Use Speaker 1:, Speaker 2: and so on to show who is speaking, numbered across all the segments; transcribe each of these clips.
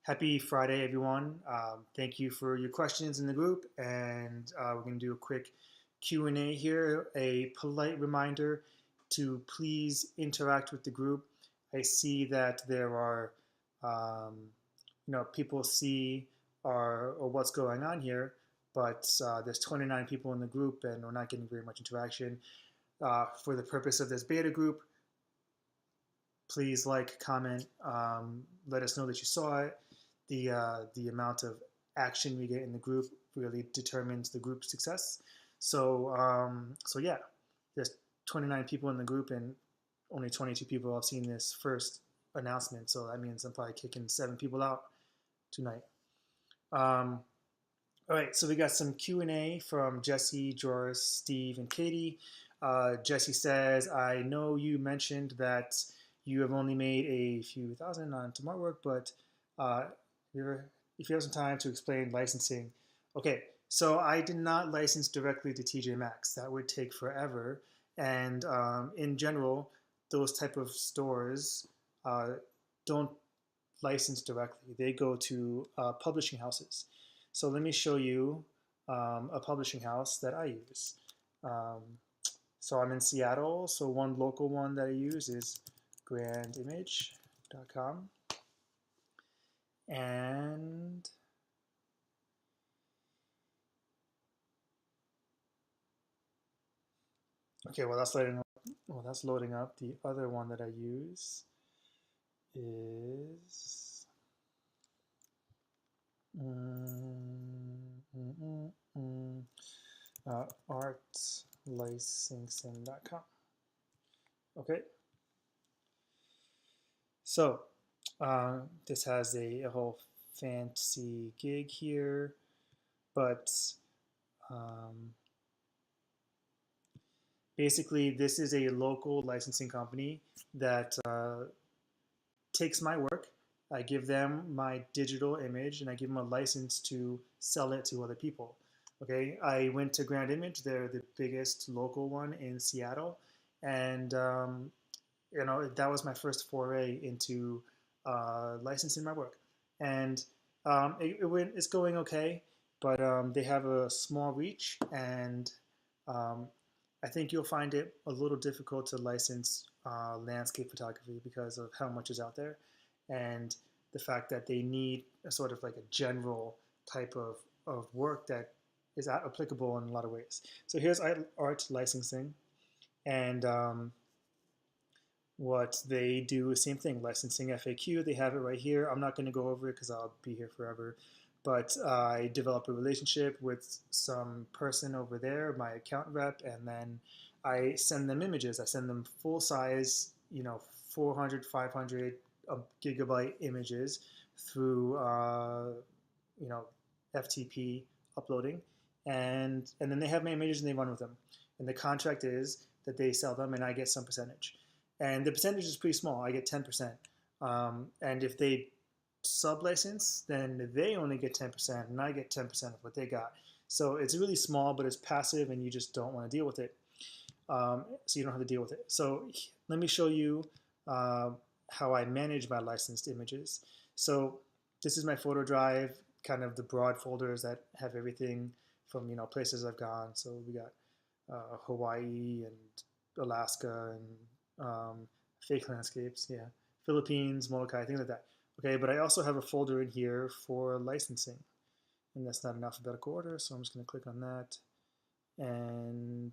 Speaker 1: Happy Friday, everyone. Thank you for your questions in the group, and we're going to do a quick Q&A here. A polite reminder to please interact with the group. I see that there are, um, people see or what's going on here, but there's 29 people in the group, and we're not getting very much interaction. For the purpose of this beta group, please like, comment, let us know that you saw it. The amount of action we get in the group really determines the group's success. So yeah, there's 29 people in the group and only 22 people have seen this first announcement. So that means I'm probably kicking 7 people out tonight. All right, so we got some Q&A from Jesse, Joris, Steve, and Katie. Jesse says, I know you mentioned that you have only made a few thousand on some artwork, but if you have some time to explain licensing. Okay, so I did not license directly to TJ MAxx. That would take forever. And in general, those type of stores don't license directly. They go to publishing houses. So let me show you a publishing house that I use. So I'm in Seattle, so one local one that I use is grandimage.com. And okay, well that's loading up. Well, that's loading up. The other one that I use is artlicensing.com. Okay, so this has a whole fancy gig here, but basically this is a local licensing company that takes my work. I give them my digital image and I give them a license to sell it to other people. Okay, I went to Grand Image. They're the biggest local one in Seattle, and that was my first foray into licensing my work. And it's going okay, but they have a small reach, and I think you'll find it a little difficult to license landscape photography because of how much is out there, and the fact that they need a sort of like a general type of work that is applicable in a lot of ways. So here's art licensing, and what they do is same thing, licensing FAQ. They have it right here. I'm not going to go over it because I'll be here forever. But I develop a relationship with some person over there, my account rep, and then I send them images. I send them full size, 400, 500 gigabyte images through, FTP uploading, and then they have my images and they run with them. And the contract is that they sell them and I get some percentage. And the percentage is pretty small. I get 10%. And if they sub-license, then they only get 10% and I get 10% of what they got. So it's really small, but it's passive and you just don't want to deal with it. So you don't have to deal with it. So let me show you how I manage my licensed images. So this is my photo drive, kind of the broad folders that have everything from places I've gone. So we got Hawaii and Alaska and fake landscapes, yeah, Philippines, Molokai, things like that. Okay, but I also have a folder in here for licensing, and that's not in alphabetical order, so I'm just going to click on that and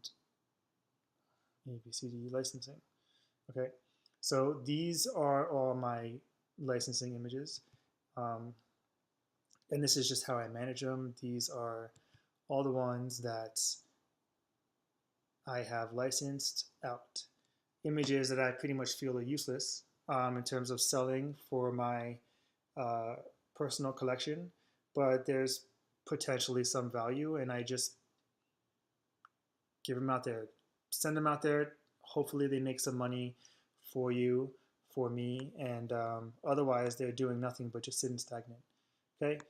Speaker 1: ABCD licensing. Okay, so these are all my licensing images, and this is just how I manage them. These are all the ones that I have licensed out. Images that I pretty much feel are useless in terms of selling for my personal collection, but there's potentially some value, and I just give them out there, send them out there. Hopefully they make some money for you, for me, and otherwise they're doing nothing but just sitting stagnant. Okay.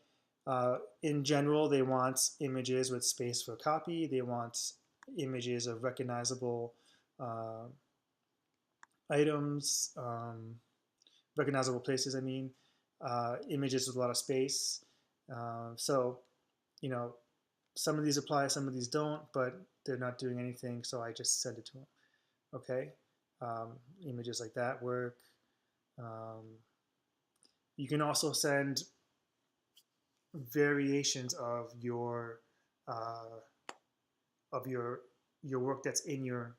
Speaker 1: In general, they want images with space for copy. They want images of recognizable items, recognizable places, I mean. images with a lot of space. So, you know, some of these apply, some of these don't, but they're not doing anything, so I just send it to them. Okay, images like that work. You can also send variations of your work that's in your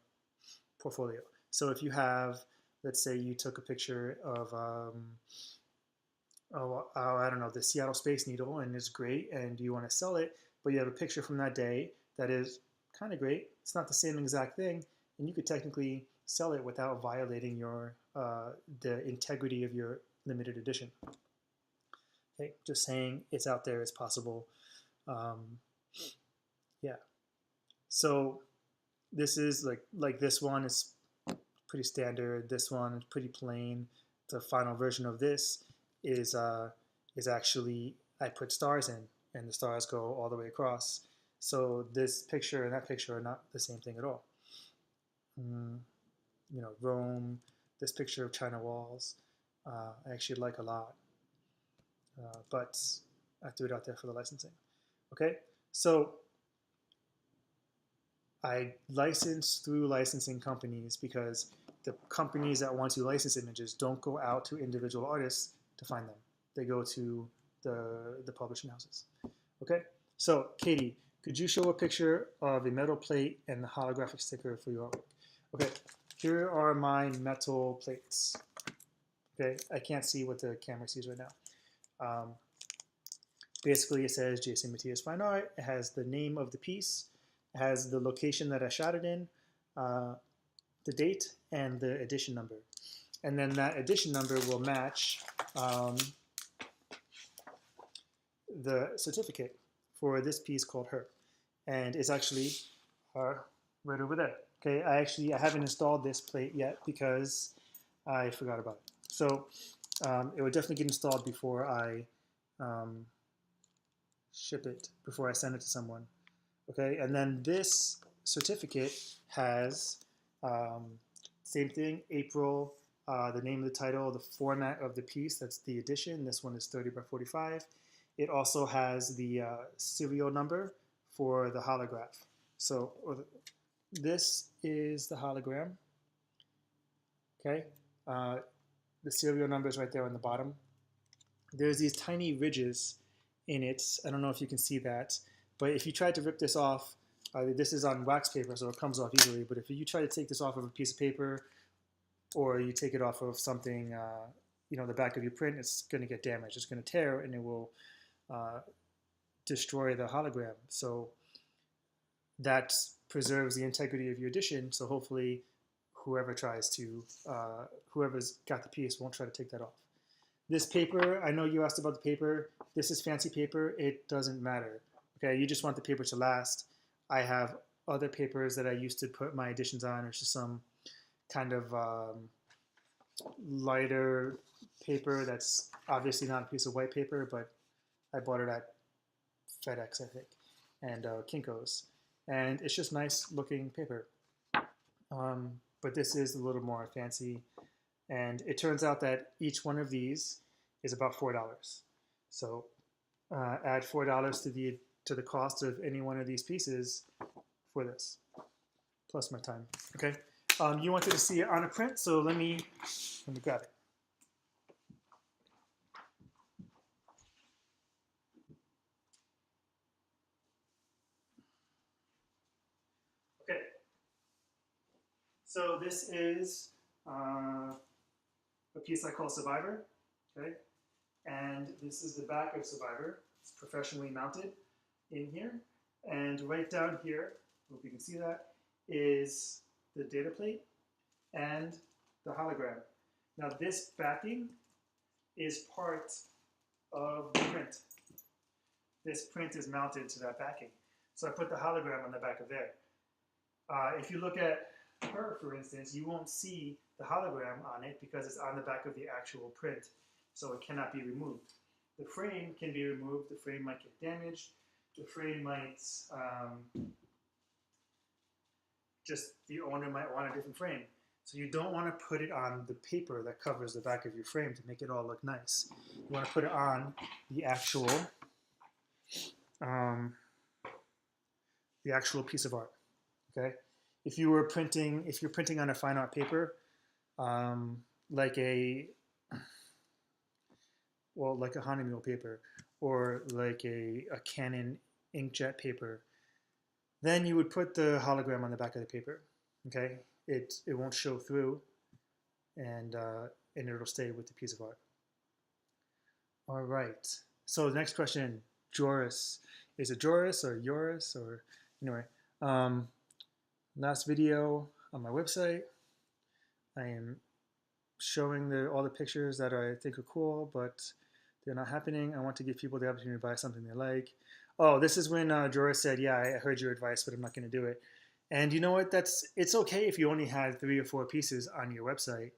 Speaker 1: portfolio. So if you have, let's say you took a picture of I don't know, the Seattle Space Needle, and it's great, and you want to sell it, but you have a picture from that day that is kind of great. It's not the same exact thing, and you could technically sell it without violating your the integrity of your limited edition. Okay, just saying it's out there, it's possible. Yeah. So this is like this one is pretty standard. This one is pretty plain. The final version of this is actually I put stars in, and the stars go all the way across. So this picture and that picture are not the same thing at all. You know, Rome, this picture of China walls, I actually like a lot, but I threw it out there for the licensing. Okay, so I license through licensing companies because the companies that want to license images don't go out to individual artists to find them. They go to the publishing houses. Okay, so Katie, could you show a picture of a metal plate and the holographic sticker for your artwork? Okay, here are my metal plates. Okay, I can't see what the camera sees right now. Basically, it says Jason Matias Fine Art. It has the name of the piece. It has the location that I shot it in, the date, and the edition number. And then that edition number will match the certificate for this piece called Her. And it's actually right over there. Okay, I haven't installed this plate yet because I forgot about it. So it would definitely get installed before I ship it, before I send it to someone. Okay, and then this certificate has same thing, April, the name of the title, the format of the piece, that's the edition. This one is 30 by 45. It also has the serial number for the holograph. So this is the hologram. Okay, the serial number is right there on the bottom. There's these tiny ridges in it. I don't know if you can see that, but if you tried to rip this off, this is on wax paper, so it comes off easily, but if you try to take this off of a piece of paper, or you take it off of something, you know, the back of your print, it's going to get damaged. It's going to tear, and it will destroy the hologram. So that preserves the integrity of your edition, so hopefully whoever tries to, whoever's got the piece won't try to take that off. This paper, I know you asked about the paper. This is fancy paper. It doesn't matter. Okay, you just want the paper to last. I have other papers that I used to put my editions on. It's just some kind of lighter paper that's obviously not a piece of white paper, but I bought it at FedEx, I think, and Kinko's. And it's just nice looking paper. But this is a little more fancy. And it turns out that each one of these is about $4. So add $4 to the cost of any one of these pieces for this, plus my time. Okay. You wanted to see it on a print, so let me grab it. Okay. So this is a piece I call Survivor. Okay. And this is the back of Survivor. It's professionally mounted in here. And right down here, hope you can see that, is the data plate and the hologram. Now this backing is part of the print. This print is mounted to that backing. So I put the hologram on the back of there. If you look at Her, for instance, you won't see the hologram on it because it's on the back of the actual print. So it cannot be removed. The frame can be removed. The frame might get damaged. The frame might, just the owner might want a different frame. So you don't want to put it on the paper that covers the back of your frame to make it all look nice. You want to put it on the um, actual piece of art. Okay, if you're printing on a fine art paper, like like a Hahnemuhle paper or like a Canon inkjet paper, then you would put the hologram on the back of the paper. Okay, it won't show through, and it'll stay with the piece of art. All right. So the next question, Joris. Is it Joris or Joris or anyway? Last video on my website, I am showing all the pictures that I think are cool, but they're not happening. I want to give people the opportunity to buy something they like. Oh, this is when Joris said, "Yeah, I heard your advice, but I'm not going to do it." And you know what? It's okay if you only had 3 or 4 pieces on your website,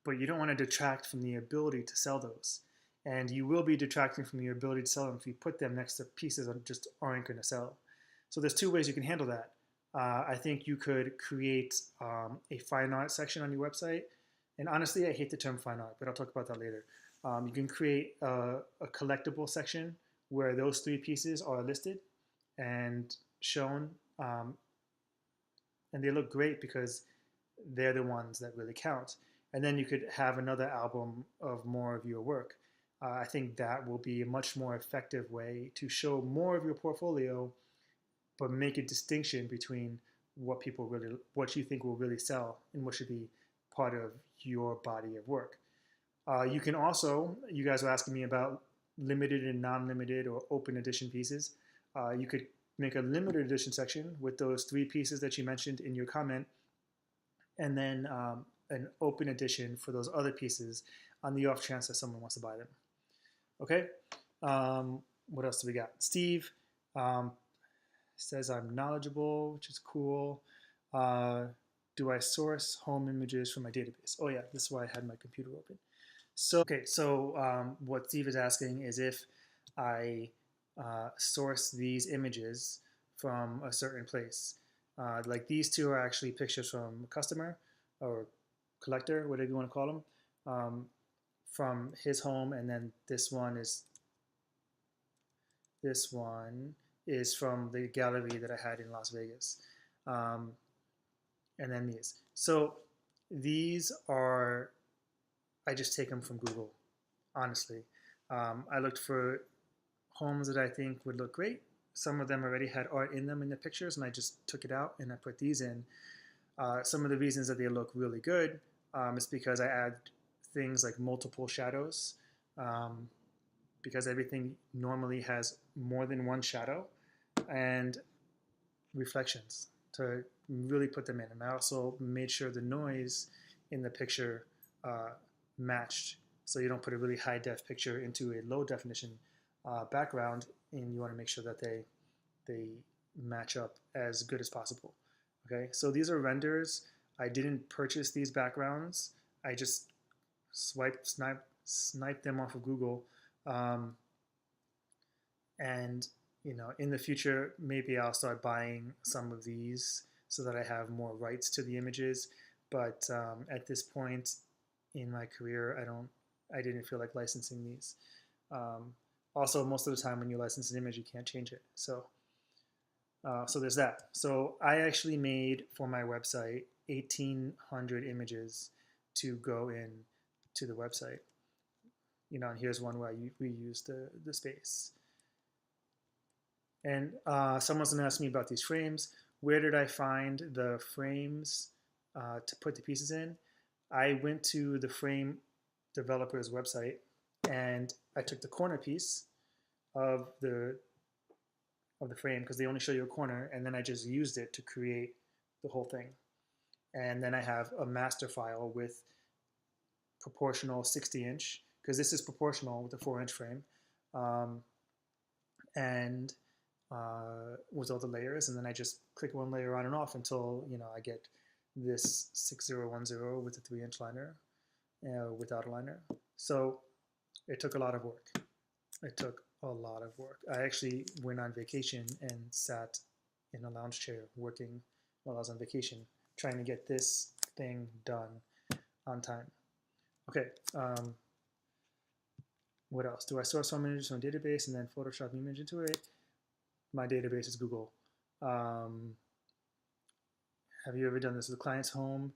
Speaker 1: but you don't want to detract from the ability to sell those. And you will be detracting from your ability to sell them if you put them next to pieces that just aren't going to sell. So there's 2 ways you can handle that. I think you could create a fine art section on your website. And honestly, I hate the term fine art, but I'll talk about that later. You can create a collectible section where those 3 pieces are listed and shown. And they look great because they're the ones that really count. And then you could have another album of more of your work. I think that will be a much more effective way to show more of your portfolio, but make a distinction between what you think will really sell and what should be part of your body of work. You can also, you guys were asking me about limited and non-limited or open edition pieces. You could make a limited edition section with those 3 pieces that you mentioned in your comment, and then an open edition for those other pieces on the off chance that someone wants to buy them. Okay, what else do we got? Steve says I'm knowledgeable, which is cool. Do I source home images from my database? Oh yeah, this is why I had my computer open. So what Steve is asking is if I source these images from a certain place. Like these 2 are actually pictures from a customer or collector, whatever you want to call them, from his home, and then this one is from the gallery that I had in Las Vegas, and then these. So these are, I just take them from Google, honestly. I looked for homes that I think would look great. Some of them already had art in them in the pictures, and I just took it out and I put these in. Some of the reasons that they look really good is because I add things like multiple shadows, because everything normally has more than one shadow, and reflections to really put them in. And I also made sure the noise in the picture matched, so you don't put a really high def picture into a low definition background, and you want to make sure that they match up as good as possible. Okay, so these are renders. I didn't purchase these backgrounds. I just sniped them off of Google. And in the future, maybe I'll start buying some of these so that I have more rights to the images. But at this point in my career, I didn't feel like licensing these. Also, most of the time when you license an image, you can't change it. So there's that. So I actually made for my website 1,800 images to go in to the website. And here's one where we use the space. And someone's gonna ask me about these frames. Where did I find the frames to put the pieces in? I went to the frame developer's website, and I took the corner piece of the frame, because they only show you a corner, and then I just used it to create the whole thing. And then I have a master file with proportional 60-inch, because this is proportional with a 4-inch frame, and with all the layers, and then I just click one layer on and off until I get this 6010 with a 3-inch liner without a liner. So it took a lot of work. It took a lot of work. I actually went on vacation and sat in a lounge chair working while I was on vacation, trying to get this thing done on time. Okay, what else? Do I source some images from a database and then Photoshop the image into it? My database is Google. Have you ever done this with a client's home?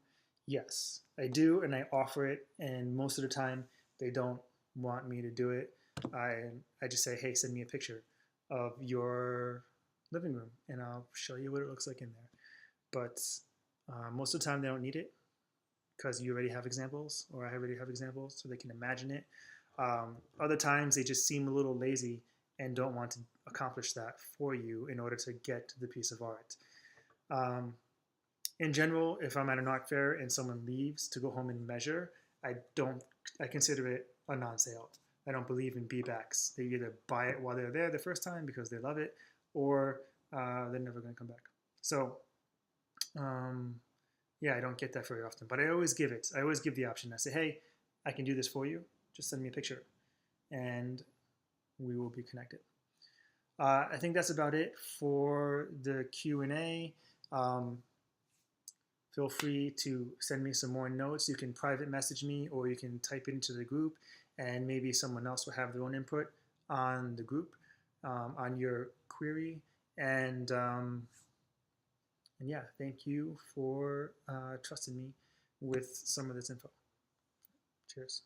Speaker 1: Yes, I do, and I offer it, and most of the time they don't want me to do it. I just say, hey, send me a picture of your living room, and I'll show you what it looks like in there. But most of the time they don't need it because you already have examples, or I already have examples, so they can imagine it. Other times they just seem a little lazy and don't want to accomplish that for you in order to get to the piece of art. In general, if I'm at an art fair and someone leaves to go home and measure, I consider it a non-sale. I don't believe in be-backs. They either buy it while they're there the first time because they love it, or they're never going to come back. So, yeah, I don't get that very often, but I always give it. I always give the option. I say, hey, I can do this for you. Just send me a picture, and we will be connected. I think that's about it for the Q&A. Feel free to send me some more notes. You can private message me, or you can type it into the group, and maybe someone else will have their own input on the group, on your query. And yeah, thank you for trusting me with some of this info. Cheers.